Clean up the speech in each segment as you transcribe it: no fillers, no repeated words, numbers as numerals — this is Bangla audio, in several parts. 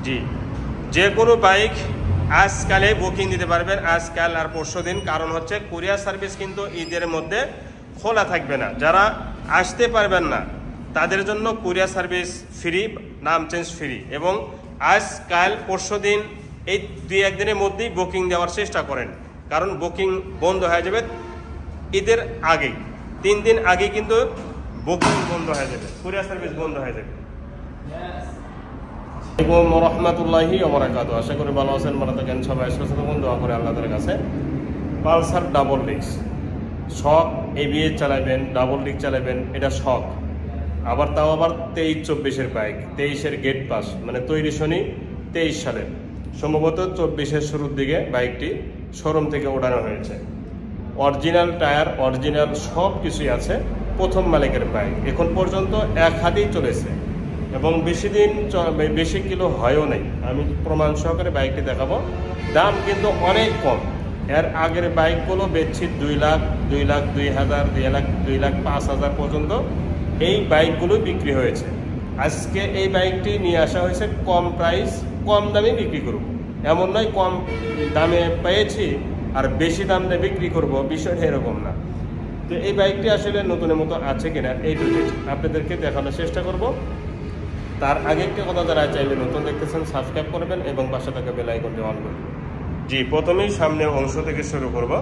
জি, যে কোনো বাইক আজকালে বুকিং দিতে পারবেন, আজকাল আর পরশু দিন। কারণ হচ্ছে কুরিয়ার সার্ভিস কিন্তু ঈদের মধ্যে খোলা থাকবে না। যারা আসতে পারবেন না তাদের জন্য কুরিয়ার সার্ভিস ফ্রি, নাম চেঞ্জ ফ্রি। এবং আজকাল পরশু দিন এই 2-1 দিনের মধ্যেই বুকিং দেওয়ার চেষ্টা করেন, কারণ বুকিং বন্ধ হয়ে যাবে ঈদের আগেই। 3 দিন আগে কিন্তু বুকিং বন্ধ হয়ে যাবে, কুরিয়ার সার্ভিস বন্ধ হয়ে যাবে। আসসালামু রহমতুল্লাহি ওয়া বারাকাতুহু। আশা করি ভালো আছেন, ভালো থাকেন সবাই, সুস্থ থাকুন, দোয়া করে আল্লাহর কাছে। পালসার ডাবল ডিস্ক শখ, এবিএস চালাবেন, ডাবল ডিস্ক চালাবেন, এটা শখ। আবার তাও আবার 23-24-এর বাইক, 23-এর গেট পাস, মানে তৈরি শনি 23 সালের, সম্ভবত 24-এর শুরুর দিকে বাইকটি শোরুম থেকে ওঠানো হয়েছে। অরিজিনাল টায়ার, অরিজিনাল সব কিছুই আছে, প্রথম মালিকের বাইক। এখন পর্যন্ত 1 হাতেই চলেছে এবং বেশি কিলো হয়ও নাই। আমি প্রমাণ সহকারে বাইকটি দেখাবো। দাম কিন্তু অনেক কম। এর আগের বাইকগুলো বেচছি 2 লাখ, 2,02,000, 2,05,000 পর্যন্ত এই বাইকগুলো বিক্রি হয়েছে। আজকে এই বাইকটি নিয়ে আসা হয়েছে কম প্রাইস, কম দামে বিক্রি করব। এমন নয় কম দামে পেয়েছি আর বেশি দাম দিয়ে বিক্রি করব, বিষয়টা এরকম না। তো এই বাইকটি আসলে নতুনের মতো আছে কিনা এই টু জেড আপনাদেরকে দেখানোর চেষ্টা করব। তার আগে একটা কথা, যারা চাইলে নতুন দেখতেছেন সাবস্ক্রাইব করবেন এবং পাশে থাকা বেল আইকনটি অন করবেন। জি, প্রথমেই সামনে অংশ থেকে শুরু করব।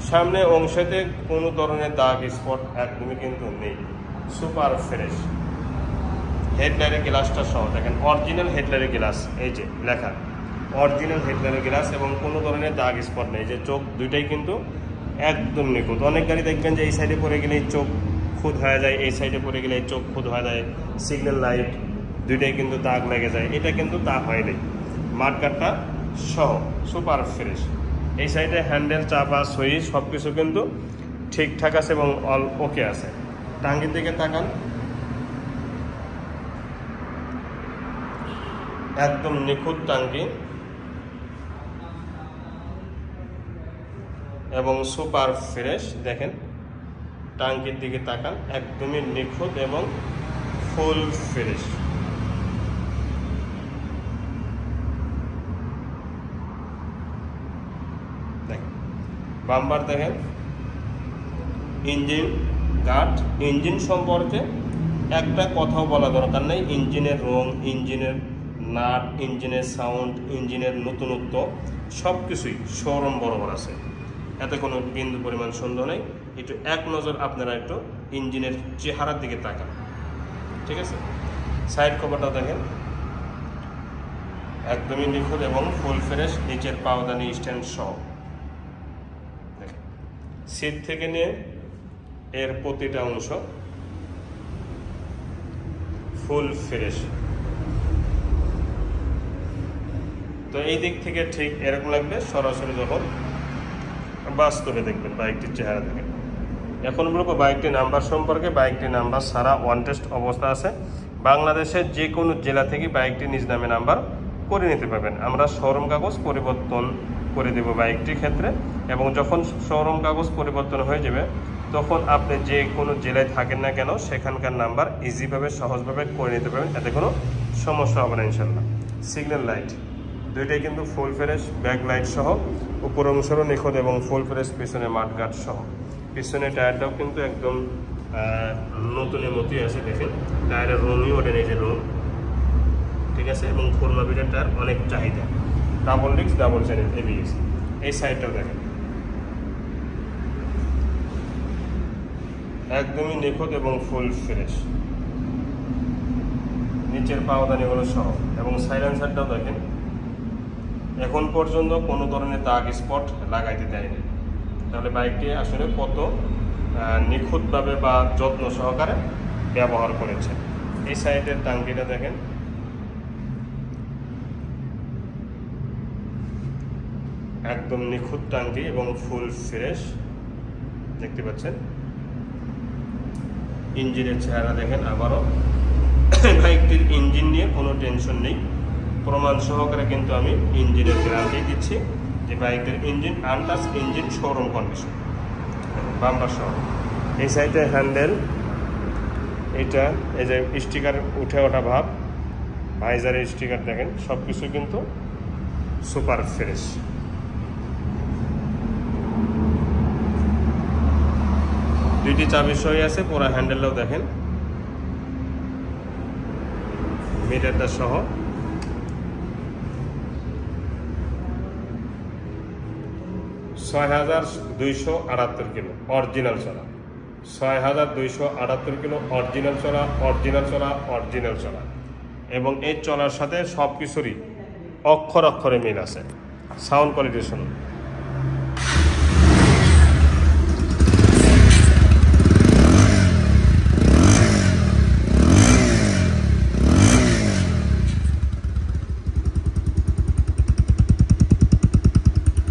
সামনে অংশতে কোনো ধরনের দাগ স্পট একদমই কিন্তু নেই, সুপার ফ্রেশ। হেডলাইটের গ্লাসটা সহ দেখেন, অরিজিনাল হেডলাইটের গ্লাস, এই যে লেখা অরিজিনাল হেডলাইটের গ্লাস, এবং কোনো ধরনের দাগ স্পট নেই। যে চোখ দুইটাই কিন্তু একদম নিখুঁত। অনেক গাড়ি দেখবেন যে এই সাইডে পড়ে গেলে চোখ খুদ হয়ে যায়, এই সাইডে পড়ে গেলে চোখ খুদ হয়ে যায়, সিগন্যাল লাইট দুইটাই কিন্তু দাগ লেগে যায়। এটা কিন্তু তা হয়নি, মার্কারটা সহ সুপার ফ্রেশ। এই সাইডে হ্যান্ডেল, চাপা, সুইচ সব কিছু কিন্তু ঠিকঠাক আছে এবং অল ওকে আছে। টাঙ্গির দিকে তাকান, একদম নিখুঁত টাঙ্গি এবং সুপার ফ্রেশ। দেখেন টাঙ্কির দিকে তাকান, একদমই নিখুঁত এবং ফুল ফ্রেশ। দেখেন বাম্পার, দেখেন ইঞ্জিন গার্ড। ইঞ্জিন সম্পর্কে একটা কথাও বলা দরকার নেই। ইঞ্জিনের রং, ইঞ্জিনের নাট, ইঞ্জিনের সাউন্ড, ইঞ্জিনের নতুনত্ব সব কিছুই শোরুম বরাবর আছে, এতে কোনো বিন্দু পরিমাণ সন্দেহ নেই। একটু এক নজর আপনারা একটু ইঞ্জিনের চেহারার দিকে তাকান, ঠিক আছে? সাইড কভারটা দেখেন, একদমই নিখুঁত এবং ফুল ফ্রেশ। নিচের পাওদানি স্ট্যান্ড সহ দেখেন, সিট থেকে নিয়ে এর প্রতিটা অংশ ফুল ফ্রেশ। তো এই দিক থেকে ঠিক এরকম লাগবে সরাসরি যখন বাস্তবে দেখবেন বাইকটির চেহারা দেখেন। এখন বলবো বাইকটির নাম্বার সম্পর্কে। বাইকটির নাম্বার সারা ওয়ান টেস্ট অবস্থা আছে। বাংলাদেশের যে কোনো জেলা থেকে বাইকটি নিজ নামে নাম্বার করে নিতে পারবেন। আমরা শোরুম কাগজ পরিবর্তন করে দেব বাইকটির ক্ষেত্রে, এবং যখন শোরুম কাগজ পরিবর্তন হয়ে যাবে তখন আপনি যে কোনো জেলায় থাকেন না কেন সেখানকার নাম্বার ইজিভাবে সহজভাবে করে নিতে পারবেন, এতে কোনো সমস্যা হবে না ইনশাল্লাহ। সিগন্যাল লাইট দুইটাই কিন্তু ফুল ফ্রেশ, ব্যাক লাইট সহ, উপর অংশরও নিখুঁত এবং ফুল ফ্রেশ, পিছনে মাঠগার্ড সহ। পিছনে টায়ারটাও কিন্তু একদম নতুনের মতোই আছে। দেখেন টায়ারের রঙই ওঠে নেই, যে রং, ঠিক আছে? এবং খুরমা বিটের টায়ার অনেক চাহিদা। Double disc, double channel ABS. এই সাইডটাও দেখেন একদমই নিখুঁত এবং ফুল ফ্রেশ। নিচের পাওদানিগুলো সহ, এবং সাইলেন্সারটাও দেখেন এখন পর্যন্ত কোনো ধরনের দাগ স্পট লাগাইতে দেয়নি। তাহলে বাইকটি আসলে কত নিখুঁতভাবে বা যত্ন সহকারে ব্যবহার করেছে। এই সাইডের টাঙ্কিটা দেখেন একদম নিখুঁত টাঙ্কি এবং ফুল ফ্রেশ, দেখতে পাচ্ছেন। ইঞ্জিনের চেহারা দেখেন আবারও। বাইকটির ইঞ্জিন নিয়ে কোনো টেনশন নেই, প্রমাণ সহকারে কিন্তু আমি ইঞ্জিনের গ্যারান্টি দিচ্ছি যে বাইকের engine untouch engine, showroom condition, bumper সহ। এই সাইডে হ্যান্ডেল, এটা এই যে স্টিকার উঠে ওঠা ভাব, ভাইজারের স্টিকার দেখেন, সব কিছু কিন্তু সুপার ফ্রেশ। দুইটি চাবি সই আছে, পুরো হ্যান্ডেলটাও দেখেন মিটারটা সহ। ৬,২৭৮ কিলো অরিজিনাল চলা, ৬,২৭৮ কিলো অরিজিনাল চলা, অরিজিনাল চলা, অরিজিনাল চলা। এবং এই চলার সাথে সব কিছুরই অক্ষর অক্ষরে মিল আছে। সাউন্ড কোয়ালিটি শুনুন।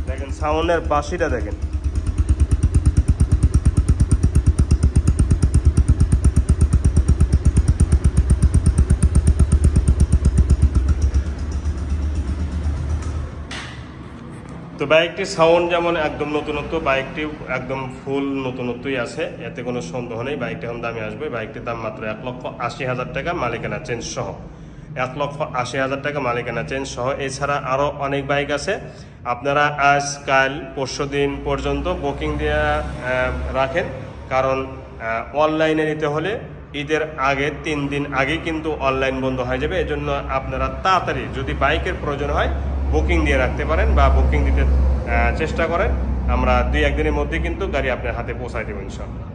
দেখেন সাউন্ডের বাঁশিটা দেখেন। তো বাইকটির সাউন্ড যেমন একদম নতুনত্ব, বাইকটি একদম ফুল নতুনত্বই আছে, এতে কোনো সন্দেহ নেই। বাইকটি এখন দামে আসবে। বাইকটির দাম মাত্র ১,৮০,০০০ টাকা মালিকানা চেঞ্জ সহ। ১,৮০,০০০ টাকা মালিকানা চেঞ্জ সহ। এছাড়া আরও অনেক বাইক আছে। আপনারা আজ কাল পরশু দিন পর্যন্ত বুকিং দিয়ে রাখেন, কারণ অনলাইনে নিতে হলে ঈদের আগে ৩ দিন আগে কিন্তু অনলাইন বন্ধ হয়ে যাবে। এজন্য আপনারা তাড়াতাড়ি যদি বাইকের প্রয়োজন হয় বুকিং দিয়ে রাখতে পারেন বা বুকিং দিতে চেষ্টা করেন। আমরা ২-১ দিনের মধ্যে কিন্তু গাড়ি আপনার হাতে পৌঁছায় দেবো ইনশাআল্লাহ।